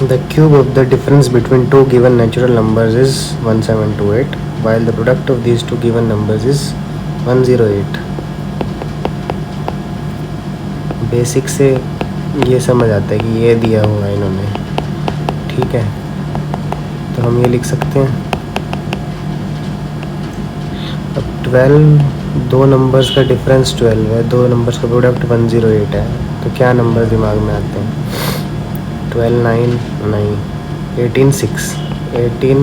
The cube of the difference between two given natural numbers is 1728, while the product of these two given numbers is 108. Basic से ये समझ आता है कि ये दिया हुआ है इन्होंने, ठीक है। तो हम ये लिख सकते हैं, अब 12, दो नंबर्स का डिफरेंस 12 है, दो नंबर्स का प्रोडक्ट 108 है, तो क्या नंबर दिमाग में आते हैं? 12 9 नहीं, 18 6, 18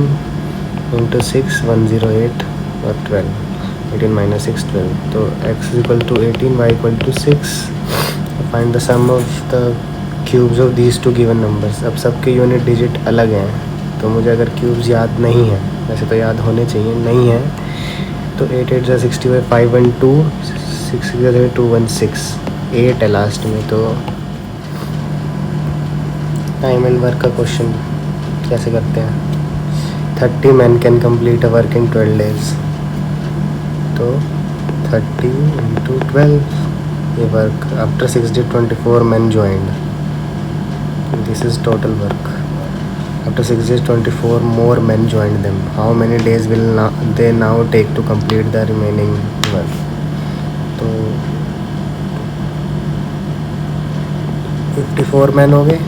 इंटू 6 108 और 12, 18 माइनस 6 12, तो x equal to 18, y equal to 6। Find the sum of the cubes of these two given numbers. अब सबके यूनिट डिजिट अलग हैं, तो मुझे अगर क्यूब्स याद नहीं है, वैसे तो याद होने चाहिए, नहीं है, तो 8 8 जा 65, 5 1 2, 6 6 2 1 6, 8 है लास्ट में। तो टाइम एंड वर्क का क्वेश्चन कैसे करते हैं? 30 man can complete a work in 12 days, तो 30 इंटू 12 ये work. After 6 days 24 men joined, this is total work. After 6 days 24 more men joined them. How many days will they now take to complete the remaining work? तो 54 men हो गए,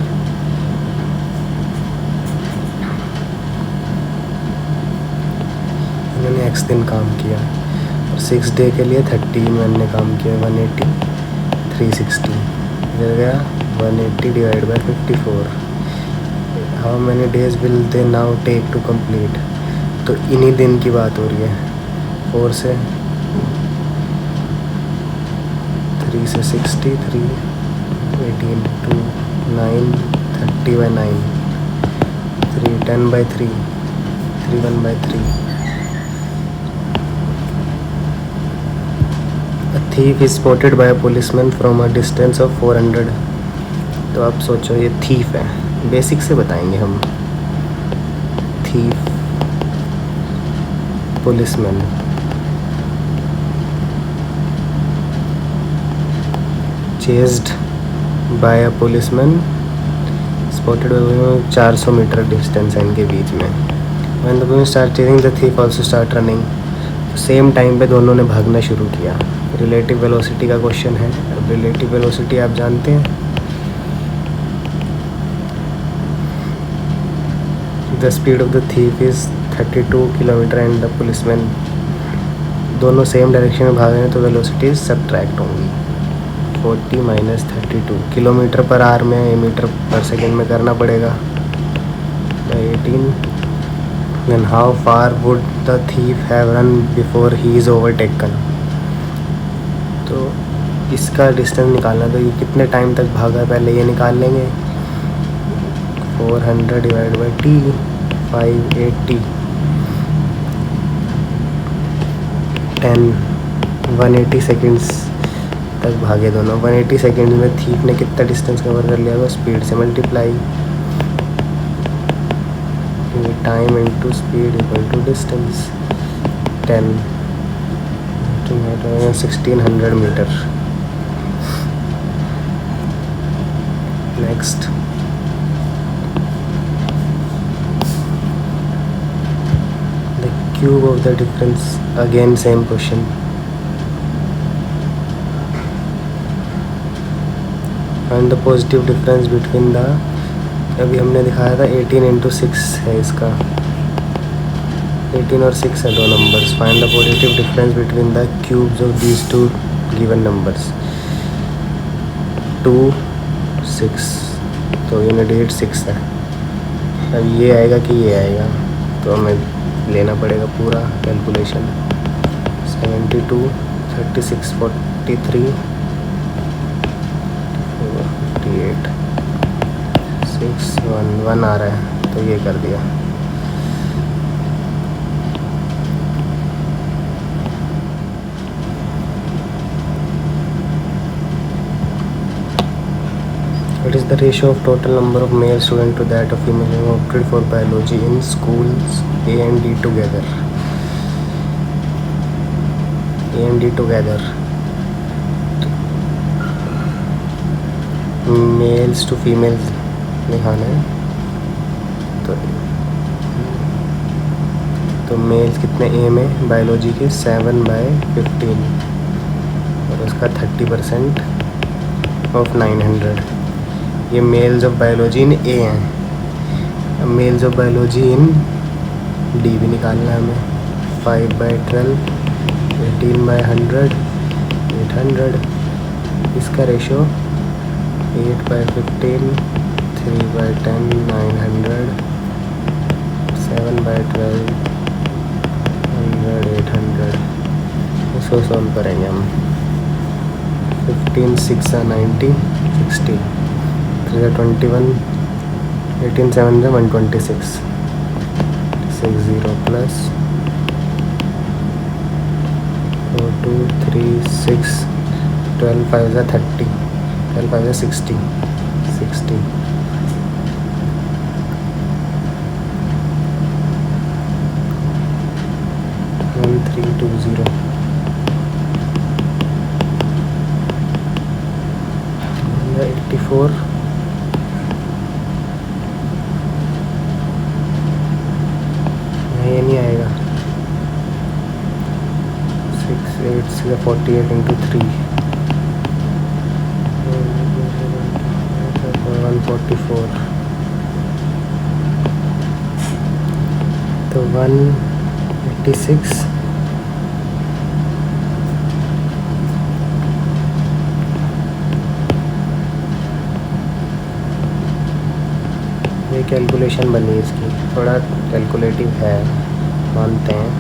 इन्होंने x दिन काम किया, और 6 डे के लिए 30 मैन ने काम किया, 180 360 इधर गया, 180 divide by 54। How many days will they now take to complete? तो इन्हीं दिन की बात हो रही है। 4 से 3 से 60, 3 18 2 9 30 by 9, 3 10 by 3, 3 1 by 3। A thief is spotted by a policeman from a distance of 400। तो आप सोचो ये थीफ है, बेसिक से बताएंगे हम। Thief, policeman, chased by a policeman, spotted by 400 metre distance है इनके बीच में। When the police start chasing the thief also start running. Same time पे दोनों ने भागना शुरू किया। रिलेटिव वेलोसिटी का क्वेश्चन है। अब रिलेटिव वेलोसिटी आप जानते हैं, the speed of the thief is 32 kilometre and the policeman, दोनों सेम डायरेक्शन में भाग रहे हैं, तो वेलोसिटी सब्ट्रैक्ट होंगी। 40 माइनस 32 किलोमीटर पर आवर में, ये मीटर पर सेकेंड में करना पड़ेगा। 18, then how far would the thief have run before he is overtaken. तो इसका डिस्टेंस निकालना, तो ये कितने टाइम तक भागा पहले ये निकाल लेंगे। 400 डिवाइड बाई t, 580, 10, 180 सेकेंड्स तक भागे दोनों। 180 सेकेंड में थीफ ने कितना डिस्टेंस कवर कर लिया होगा? स्पीड से multiply, time into speed equal to distance, 10 1600 metre. Next, the cube of the difference, again same question. Find the positive difference between the, अभी हमने दिखाया था 18 इंटू 6 है इसका, 18 और 6 है दो numbers. Find the positive difference between the cubes of these two given numbers. 2 6, तो यूनिट 8 6 है। अब ये आएगा कि ये आएगा, तो हमें लेना पड़ेगा पूरा कैलकुलेशन। 72 36 43 58 6 1 1 आ रहा है, तो ये कर दिया। What is the ratio of total number of male students to that of female who opted for biology in schools A and D together? A and D together. Males to females लिखाना है। तो mails कितने ए में biology के 7/15 और उसका 30% of 900। ये males of biology in A हैं। अब males of biology in D भी निकालना है हमें। 5/12, 18/100, 800। इसका रेशो 8/15, 3/10, 900, 7/12, 100, 800। इसको सॉल्व करेंगे हम। 15 6 90, 60, 3 21, 18 7 126, 60 प्लस 4 2 3 6, 12 5 30, 12 5 60, 60। 1320, 84, ये नहीं आएगा। 6 8 6 48 into 3, 144। तो 186। ये कैलकुलेशन बनी इसकी, थोड़ा कैलकुलेटिव है, मानते हैं।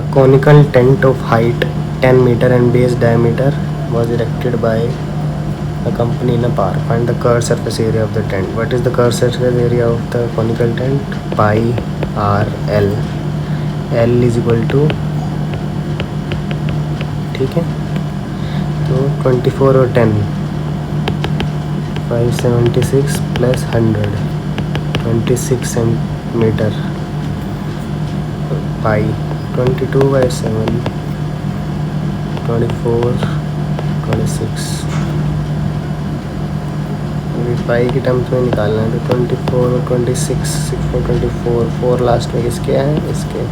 A conical tent of height 10 meter and base diameter was erected by a company in a park. Find the curved surface area of the tent. What is the curved surface area of the conical tent? Pi r l. L is equal to, ठीक है, तो 24 और 10, 576 plus 100, 26 centimetre. पाई 22/7, 24, 26। पाई की terms में निकालना है तो 24 और 26, 6 और 24, 4 लास्ट में किसके हैं? इसके।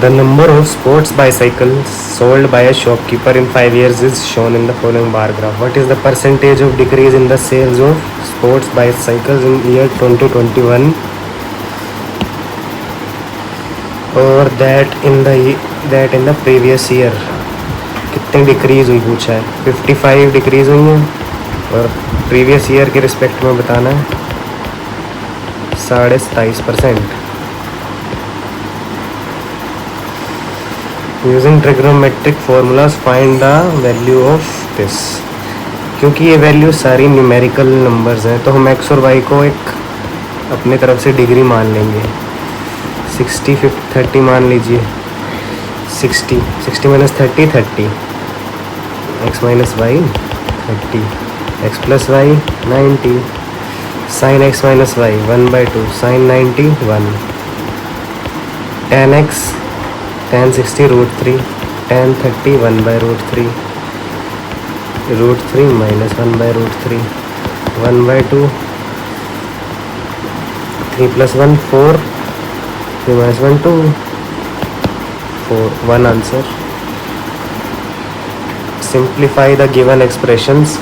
The number of sports bicycles sold by a shopkeeper in 5 years is shown in the following bar graph. What is the percentage of decrease in the sales of sports bicycles in year 2021 or that in the previous year? कितनी decrease हुई पूछा है। 55 decrease हुई हैं और previous year के respect में बताना है 27.5%। Using trigonometric formulas find the value of this. क्योंकि ये वैल्यू सारी न्यूमेरिकल नंबर्स हैं तो हम एक्स और वाई को एक अपने तरफ से डिग्री मान लेंगे। 60 30 मान लीजिए। 60 minus 30 30, x minus y 30, x plus y 90, sine x minus y 1/2, sine 90 1, tan x tan 60 √3, tan 30 1/√3, √3 minus 1/√3, 1/2, 3 plus 1 4, 3 minus 1 2, 4, 1 answer. Simplify the given expressions.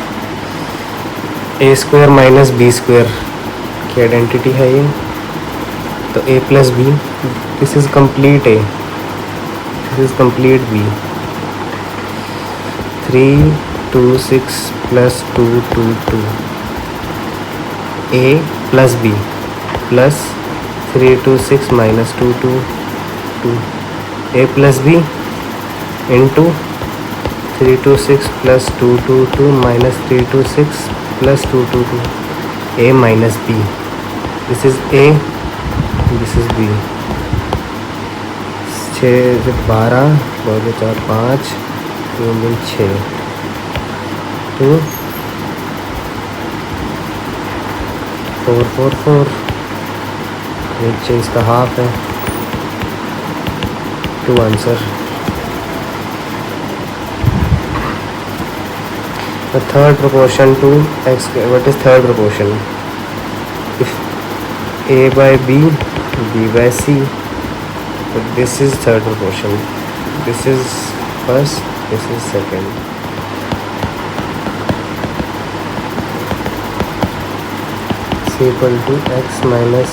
a square minus b square की आइडेंटिटी है ये, तो a plus b, this is complete a, this is complete b। 3 2 6 plus 2 2 2, a plus b plus 3 2 6 minus 2 2 2, a plus b into 3 2 6 plus 2 2 2 minus 3 2 6 plus 2 2 2, a minus b, this is a, this is b। 6 से 12, 2 से 4 5, 3 दिन 6, तो 4 4 4, नीचे इसका half है, 2 answer. The third proportion to x, what is third proportion? If a by b, b by c, but this is third proportion. This is first, this is second. C equal to x minus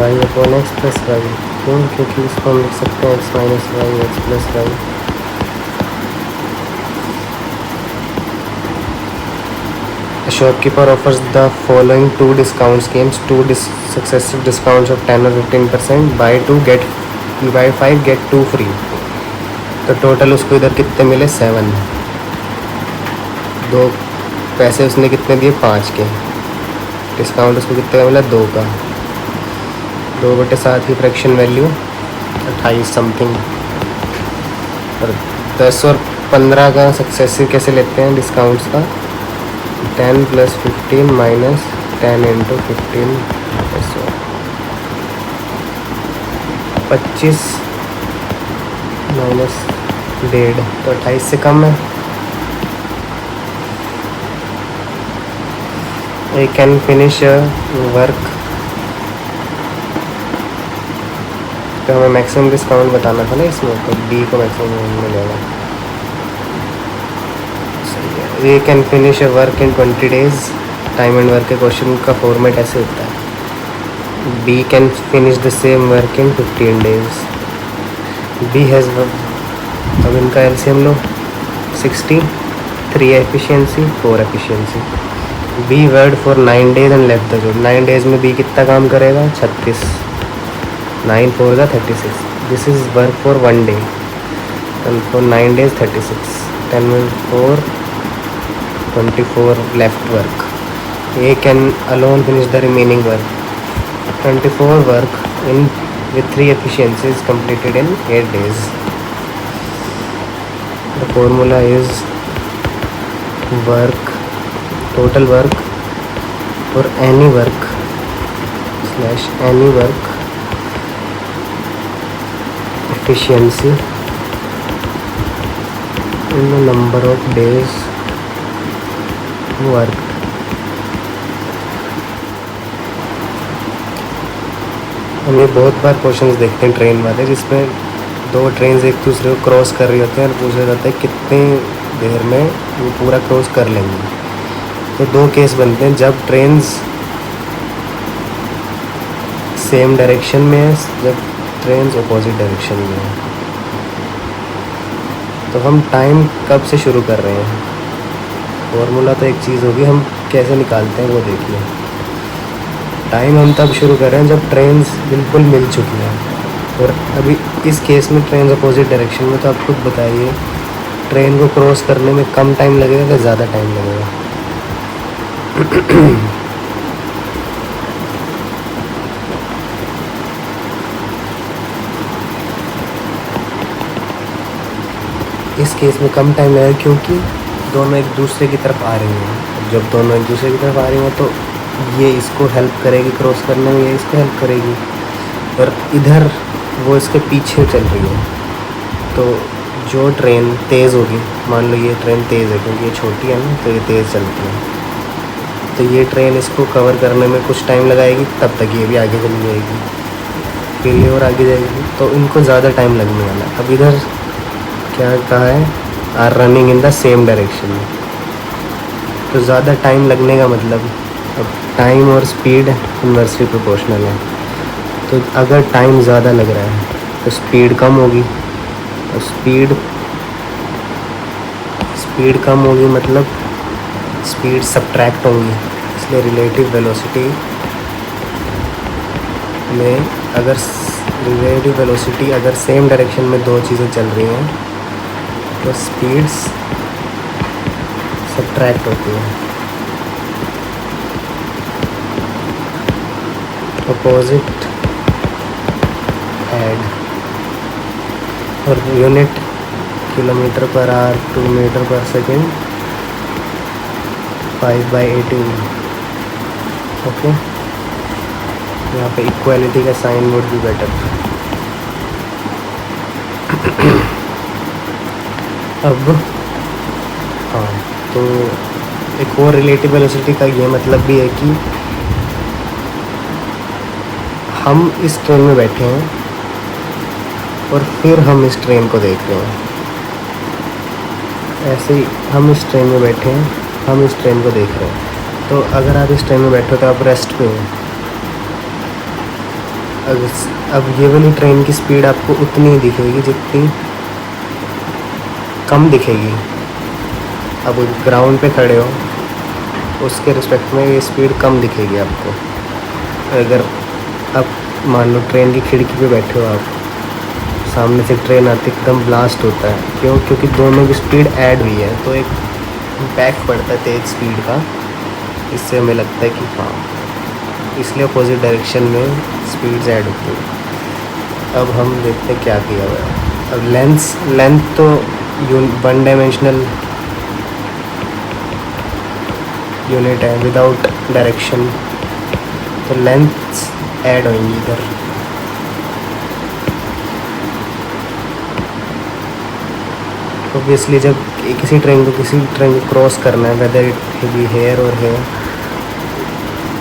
y upon x plus y। क्यों? क्योंकि इसको हम लिख सकते हैं x minus y, x plus y। A shopkeeper offers the following 2 discount schemes, 2 successive discounts of 10 or 15%, buy 2 get buy 5 get 2 free। तो total उसको इधर कितने मिले? 7। दो पैसे उसने कितने दिए? 5 के। डिस्काउंट उसको कितने का मिला? 2 का। 2/7 की फ्रैक्शन वैल्यू 28 समथिंग। और 10 और 15 का सक्सेसिव कैसे लेते हैं डिस्काउंट्स का? 10 + 15 माइनस 10 × 15 25 माइनस 1.5 तो 28 से कम है। I can finish a work, तो हमें मैक्सिमम डिस्काउंट बताना था ना इसमें, तो डी को मैक्सिमम मिलेगा। We can finish a work in 20 days। Time and work के क्वेश्चन का फॉर्मेट ऐसे होता है। B can finish the same work in 15 days। B has, अब इनका LCM low, 60, 3 efficiency, 4 efficiency. B word for 9 days and left the job. 9 days में B कितना काम करेगा? 36। 9 4 का 36। This is work for 1 day and for 9 days 36। 10 में 4, 24 left work. A can alone finish the remaining work। 24 work in with 3 efficiencies completed in 8 days। The formula is work, total work for any work / any work efficiency in the number of days worked। हम ये बहुत बार questions देखते हैं train वाले, जिसमें 2 train एक दूसरे को क्रॉस कर रही होती हैं और पूछा जाता है कितने देर में वो पूरा क्रॉस कर लेंगे। तो 2 केस बनते हैं, जब ट्रेन्स सेम डायरेक्शन में है, जब ट्रेन्स अपोजिट डायरेक्शन में है। तो हम टाइम कब से शुरू कर रहे हैं? फॉर्मूला तो एक चीज़ होगी, हम कैसे निकालते हैं वो देखिए। टाइम हम तब शुरू कर रहे हैं जब ट्रेन्स बिल्कुल मिल चुकी हैं, और अभी इस केस में ट्रेन अपोजिट डायरेक्शन में। तो आप खुद बताइए, ट्रेन को क्रॉस करने में कम टाइम लगेगा या ज़्यादा टाइम लगेगा? इस केस में कम टाइम लगेगा क्योंकि दोनों एक दूसरे की तरफ आ रही हैं। जब दोनों एक दूसरे की तरफ आ रही हैं तो ये इसको हेल्प करेगी क्रॉस करने में, ये इसको हेल्प करेगी, और इधर वो इसके पीछे चल रही है। तो जो ट्रेन तेज़ होगी, मान लो ये ट्रेन तेज़ है क्योंकि ये छोटी है ना, तो ये तेज़ चलती है, तो ये ट्रेन इसको कवर करने में कुछ टाइम लगाएगी, तब तक ये भी आगे चली जाएगी, फिर ये और आगे जाएगी, तो इनको ज़्यादा टाइम लगने वाला है। अब इधर क्या कहा है? Are running in the same direction. तो ज़्यादा टाइम लगने का मतलब, अब टाइम और स्पीड इन्वर्सली प्रोपोर्शनल है। तो अगर टाइम ज़्यादा लग रहा है तो स्पीड कम होगी, और स्पीड कम होगी मतलब स्पीड सब्ट्रैक्ट होंगी। इसलिए रिलेटिव वेलोसिटी में अगर सेम डायरेक्शन में 2 चीज़ें चल रही हैं तो स्पीड्स सब्ट्रैक्ट होती हैं। अपोजिट ऐड, और यूनिट km/h, 2 m/s, 5/18। ओके, यहाँ पे इक्वालिटी का साइन वुड बी बेटर। अब हाँ, तो एक और रिलेटिव वेलोसिटी का ये मतलब भी है कि हम इस ट्रेन में बैठे हैं और फिर हम इस ट्रेन को देख रहे हैं। ऐसे ही हम इस ट्रेन में बैठे हैं, हम इस ट्रेन को देख रहे हैं। तो अगर आप इस ट्रेन में बैठे हो तो आप रेस्ट पे हो। अब ये वाली ट्रेन की स्पीड आपको उतनी ही दिखेगी जितनी कम दिखेगी। अब ग्राउंड पे खड़े हो उसके रिस्पेक्ट में ये स्पीड कम दिखेगी आपको। अगर अब मान लो ट्रेन की खिड़की पे बैठे हो आप, सामने से ट्रेन आती एकदम ब्लास्ट होता है। क्यों? क्योंकि दोनों की स्पीड ऐड हुई है, तो एक इम्पैक्ट पड़ता है तेज़ स्पीड का। इससे हमें लगता है कि हाँ, इसलिए अपोजिट डायरेक्शन में स्पीड्स ऐड होती है। अब हम देखते हैं क्या किया हुआ है। अब लेंथ तो वन डायमेंशनल यूनिट है विदाउट डायरेक्शन, तो लेंथ्स ऐड होंगी इधर। ऑब्वियसली जब किसी ट्रेन को क्रॉस करना है, वेदर इट बी हेयर और हेयर,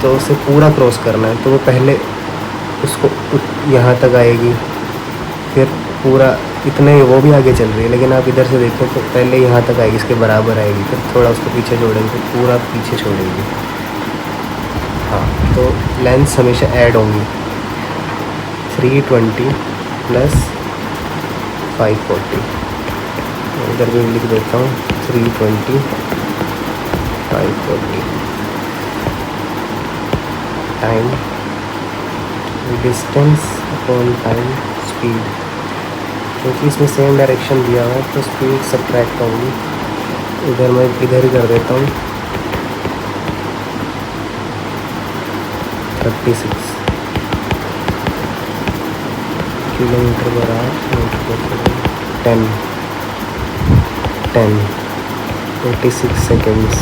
तो उसे पूरा क्रॉस करना है, तो वो पहले उसको यहाँ तक आएगी, फिर पूरा इतना ही वो भी आगे चल रही है, लेकिन आप इधर से देखें तो पहले यहाँ तक आएगी, इसके बराबर आएगी, फिर थोड़ा उसको पीछे जोड़ेंगे, फिर पूरा पीछे छोड़ेगी। हाँ, तो लेंथ्स हमेशा ऐड होंगी। 320 + 540, इधर भी लिख देता हूँ 320 540। Time distance upon time speed, क्योंकि इसमें सेम डायरेक्शन दिया हुआ है तो स्पीड सब्ट्रैक्ट होंगी। इधर मैं इधर ही कर देता हूँ 36 km/h 10 86 seconds.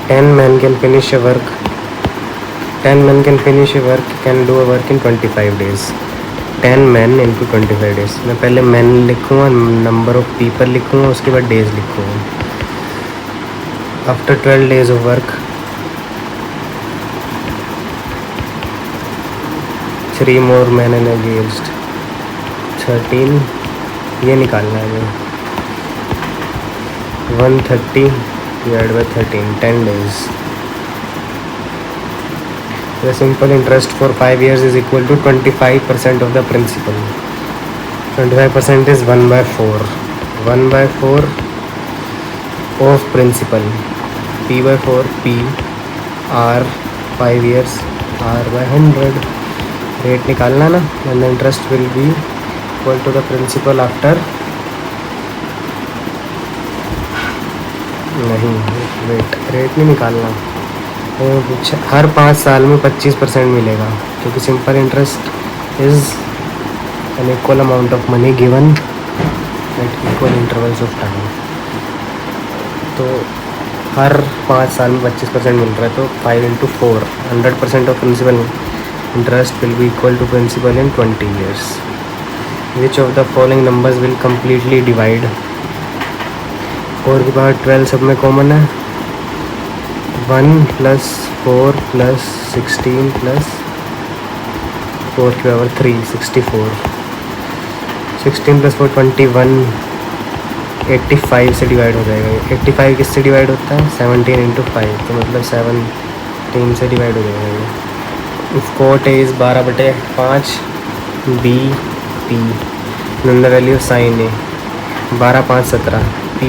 10 men can finish a work. 10 men can finish a work, can do a work in 25 days. 10 men into 25 days. मैं पहले men लिखूँगा, नंबर ऑफ पीपल लिखूँगा, उसके बाद डेज लिखूँगा। After 12 days of work, 3 more men and engaged. 13, ये निकालना है मुझे। 130 divided by 13, 10 days. The simple interest for 5 years is equal to 25% of the principal. 25% is 1/4. 1/4 of principal. P/4 P. R 5 years. R by 100. Rate निकालना ना, and the interest will be equal to the principal after, नहीं rate नहीं निकालना, हर 5 साल में 25% मिलेगा, क्योंकि simple interest is an equal amount of money given at equal intervals of time. तो हर 5 साल में 25% मिल रहा है, तो 5 × 4, 100% of principal interest will be equal to principal in 20 years. Which of the following numbers will completely divide? 4 के बाद 12 सब में कॉमन है। 1 + 4 + 16 + 4 की पावर 3, 64। 16 + 4 21, 85 से डिवाइड हो जाएगा। 85 किससे डिवाइड होता है? 17 × 5, तो मतलब 17 से डिवाइड हो जाएगा। Cot is 12/5 B P, number value sine है 12 5 17, P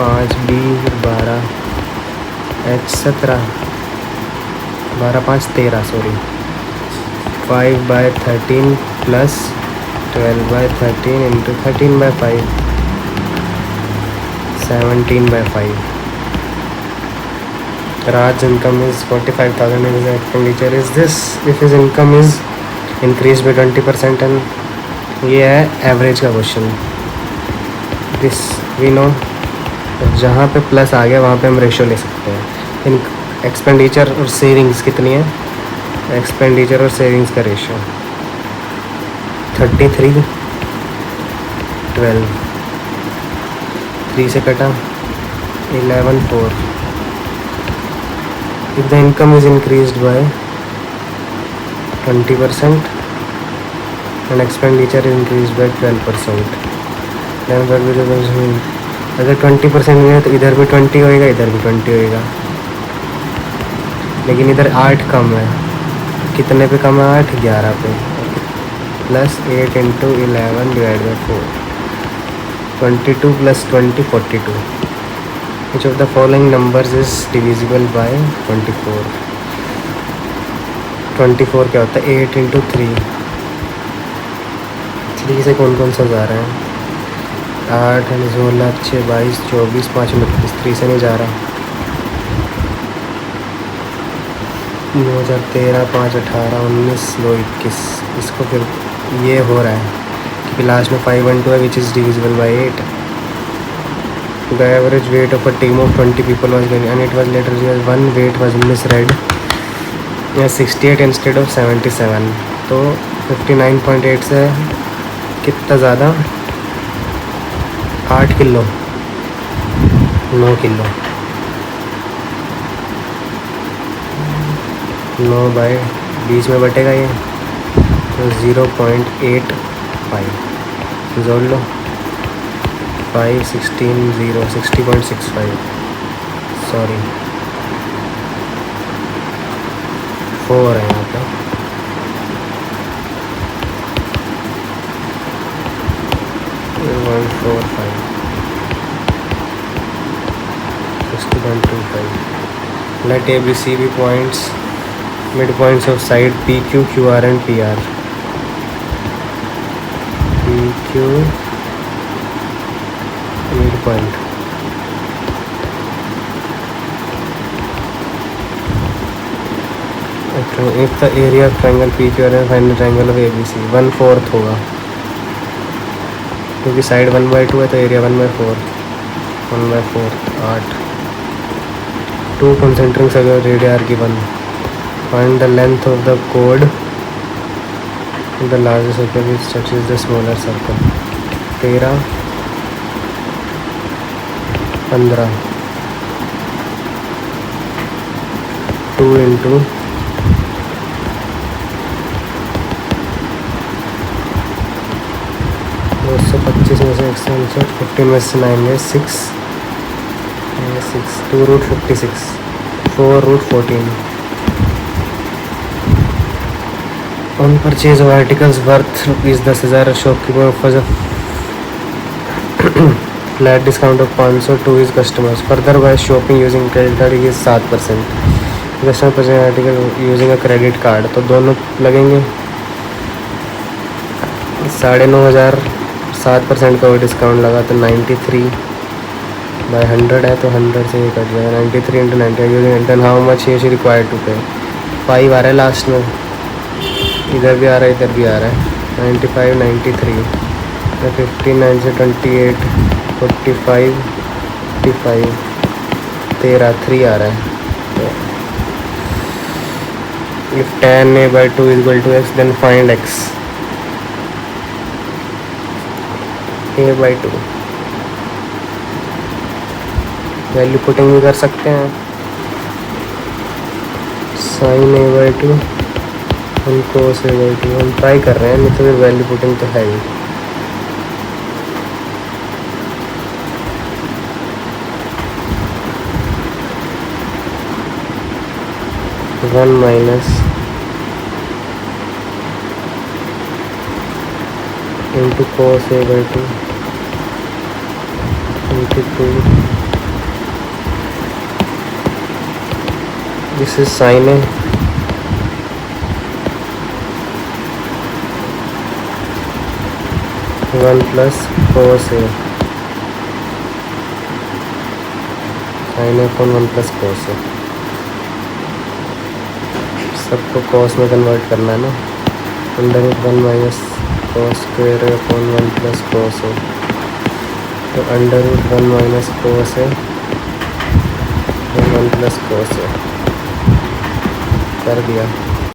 5 B 12 H 17, 12 5 13, sorry 5/13 + 12/13 × 13/5, 17/5. Raj's income is 45,000 and his expenditure is this. If his income is increased by 20% and ये है एवरेज का क्वेश्चन। दिस वी नो, जहाँ पे plus आ गया वहाँ पे हम रेशो ले सकते हैं। इन एक्सपेंडिचर और सेविंग्स कितनी है? एक्सपेंडिचर और सेविंग्स का रेशियो 33 12, 3 से कटा 11 4. If the income is increased by 20% and expenditure is increased by 12%, then what will be? अगर 20% में है तो इधर भी 20 होएगा, इधर भी 20 होएगा, लेकिन इधर 8 कम है. कितने पे कम है? 8 11 पे. Plus 8 into 11 divide by 4, 22 plus 20 42. Which of the following numbers is divisible by 24? 24 क्या होता है? 8 इंटू 3. 3 से कौन कौन सा जा रहा है? 8 एंड 16 6 22 24 5 29. 3 से नहीं जा रहा. 2013 5 18 19 2 21. इसको फिर ये हो रहा है कि लास्ट में 5 1 2 है which is divisible by 8. The average weight of a team of 20 people was given and it was later realized one weight was misread as 68 instead of 77. तो 59.8 से कितना ज़्यादा? 8 किलो 9 किलो 9 बाय 20 में बटेगा ये तो 0.85. जोड़ लो 5 16 0 60.65. सॉरी 4 है यहाँ पे. Let A, B, C be points, midpoints of side PQ, QR and PR. PQ midpoint. If the area of triangle PQR and find the triangle of ABC, 1/4 होगा क्योंकि side 1/2 है तो area 1/4. 1/4 8. 2 concentric circular radii are given. Find the length of the chord in the larger circle which touches the smaller circle. 13 15. 2 into 225 में से 15 में से 9 में 6 2√56 4√14. On purchase of articles worth ₹10,000, shopkeeper offers a flat discount of 500 to his customers. Further, by shopping using credit card, he gives 7%. Customer purchase article using a credit card, तो दोनों लगेंगे 9,500. 7% का वो डिस्काउंट लगा तो 93 बाय 100 है तो 100 से ये कट जाएगा. 93 into 90. Then how much he is required to pay? 5 आ रहा है लास्ट में, इधर भी आ रहा है इधर भी आ रहा है. 95 93 15 9 से 28 45 55 13 3 आ रहा है. तो if tan a/2 is equal to x then find x. a/2 value putting भी कर सकते हैं. sin a/2 हम cos a/2 हम ट्राई कर रहे हैं, नहीं तो फिर वैल्यू पुटिंग तो है ही. One minus into cos a/2 into 2. This is sin A. 1 plus cos A. sin A upon 1 plus cos A. सबको cos में कन्वर्ट करना है ना. Under 1 minus cos square upon 1 plus cos A. तो under 1 minus cos A 1 plus cos A कर दिया.